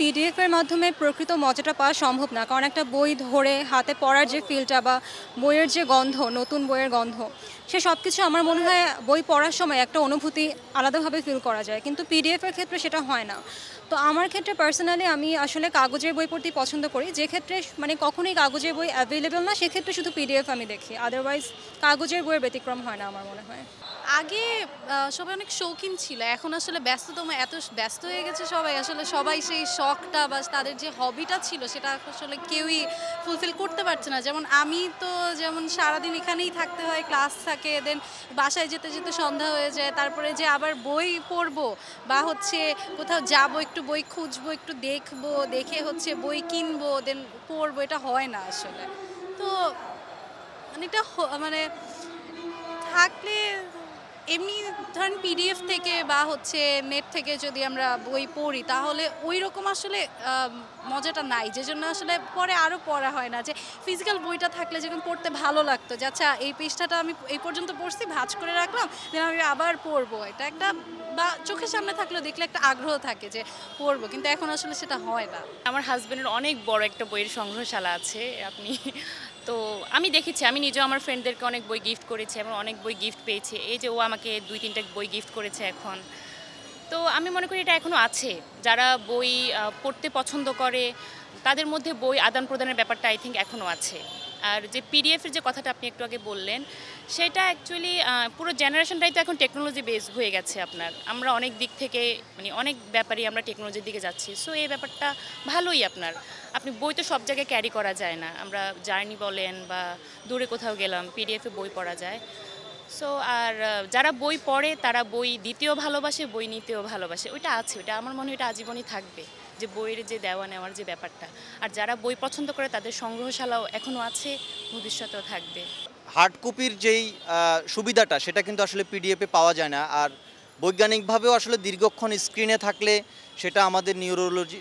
PDF এর মাধ্যমে প্রকৃত মজাটা পাওয়া সম্ভব না, কারণ একটা বই ধরে হাতে পড়ার যে ফিলটা বা বইয়ের যে গন্ধ, নতুন বইয়ের গন্ধ, সে সব কিছু আমার মনে হয় বই পড়ার সময় একটা অনুভূতি আলাদাভাবে ফিল করা যায়, কিন্তু পিডিএফ এর ক্ষেত্রে সেটা হয় না। তো আমার ক্ষেত্রে পার্সোনালি আমি আসলে কাগজের বই পড়তেই পছন্দ করি, যে ক্ষেত্রে মানে কখনোই কাগজের বই অ্যাভেলেবেল না, সেক্ষেত্রে শুধু পিডিএফ আমি দেখি, আদারওয়াইজ কাগজের বইয়ের ব্যতিক্রম হয় না আমার মনে হয়। আগে সবাই অনেক শৌখিন ছিল, এখন আসলে ব্যস্ততম এত ব্যস্ত হয়ে গেছে সবাই, আসলে সবাই সেই শখটা বা তাদের যে হবিটা ছিল সেটা আসলে কেউই ফুলফিল করতে পারছে না। যেমন আমি তো যেমন সারাদিন এখানেই থাকতে হয়, ক্লাস থাকে, দেন বাসায় যেতে যেতে সন্ধ্যা হয়ে যায়, তারপরে যে আবার বই পড়বো বা হচ্ছে কোথাও যাবো, একটু বই খুঁজবো, একটু দেখবো, দেখে হচ্ছে বই কিনবো, দেন পড়বো, এটা হয় না আসলে। তো মানে এটা মানে থাকলে এমনি ধরেন পিডিএফ থেকে বা হচ্ছে নেট থেকে যদি আমরা বই পড়ি তাহলে ওই রকম আসলে মজাটা নাই, যে জন্য আসলে পরে আরও পড়া হয় না। যে ফিজিক্যাল বইটা থাকলে যেরকম পড়তে ভালো লাগতো, যে আচ্ছা এই পৃষ্ঠাটা আমি এই পর্যন্ত পড়ছি, ভাঁজ করে রাখলাম, দেন আমি আবার পড়বো, এটা একটা বা চোখের সামনে থাকলেও দেখলে একটা আগ্রহ থাকে যে পড়বো, কিন্তু এখন আসলে সেটা হয় না। আমার হাজবেন্ডের অনেক বড় একটা বইয়ের সংগ্রহশালা আছে। আপনি তো আমি দেখেছি, আমি নিজেও আমার ফ্রেন্ডদেরকে অনেক বই গিফট করেছি এবং অনেক বই গিফট পেয়েছি। এই যে ও আমাকে ২-৩টা বই গিফট করেছে এখন। তো আমি মনে করি এটা এখনও আছে। যারা বই পড়তে পছন্দ করে তাদের মধ্যে বই আদান প্রদানের ব্যাপারটা আই থিঙ্ক এখনও আছে। আর যে পিডিএফের যে কথাটা আপনি একটু আগে বললেন, সেটা অ্যাকচুয়ালি পুরো জেনারেশনটাই তো এখন টেকনোলজি বেস হয়ে গেছে আপনার। আমরা অনেক দিক থেকে মানে অনেক ব্যাপারেই আমরা টেকনোলজির দিকে যাচ্ছি। সো এই ব্যাপারটা ভালোই আপনার। আপনি বই তো সব জায়গায় ক্যারি করা যায় না। আমরা জার্নি বলেন বা দূরে কোথাও গেলাম, পিডিএফে বই পড়া যায়। সো আর যারা বই পড়ে তারা বই দিতেও ভালোবাসে, বই নিতেও ভালোবাসে। ওইটা আছে, ওইটা আমার মনে হয় এটা আজীবনই থাকবে, যে বইয়ের যে দেওয়া নেওয়ার যে ব্যাপারটা। আর যারা বই পছন্দ করে তাদের সংগ্রহশালাও এখনও আছে, ভবিষ্যতেও থাকবে। হার্ড কপির যেই সুবিধাটা সেটা কিন্তু আসলে পিডিএফে পাওয়া যায় না। আর বৈজ্ঞানিকভাবেও আসলে দীর্ঘক্ষণ স্ক্রিনে থাকলে সেটা আমাদের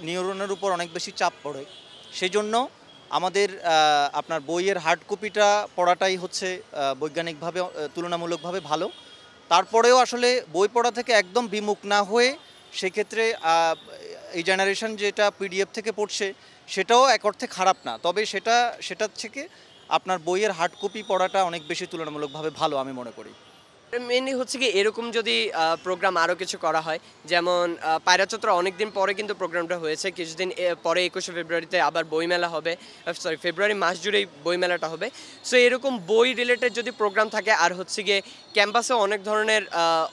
নিউরনের উপর অনেক বেশি চাপ পড়ে। সেই জন্য আমাদের আপনার বইয়ের হার্ড কপিটা পড়াটাই হচ্ছে বৈজ্ঞানিকভাবে তুলনামূলকভাবে ভালো। তারপরেও আসলে বই পড়া থেকে একদম বিমুখ না হয়ে সেক্ষেত্রে এই জেনারেশন যেটা পিডিএফ থেকে পড়ছে সেটাও এক অর্থে খারাপ না, তবে সেটার থেকে আপনার বইয়ের হার্ড কপি পড়াটা অনেক বেশি তুলনামূলকভাবে ভালো আমি মনে করি। মেইনলি হচ্ছে কি, এরকম যদি প্রোগ্রাম আরও কিছু করা হয়, যেমন পায়রা চত্বর অনেকদিন পরে কিন্তু প্রোগ্রামটা হয়েছে, কিছুদিন পরে ২১শে ফেব্রুয়ারিতে আবার বইমেলা হবে, সরি ফেব্রুয়ারি মাস জুড়েই বইমেলাটা হবে। সো এরকম বই রিলেটেড যদি প্রোগ্রাম থাকে, আর হচ্ছে গিয়ে ক্যাম্পাসে অনেক ধরনের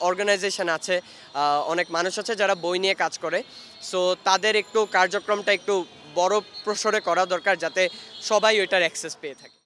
অর্গানাইজেশন আছে, অনেক মানুষ আছে যারা বই নিয়ে কাজ করে। সো তাদের একটু কার্যক্রমটা একটু বড় প্রসারে করা দরকার, যাতে সবাই ওইটার অ্যাক্সেস পেয়ে থাকে।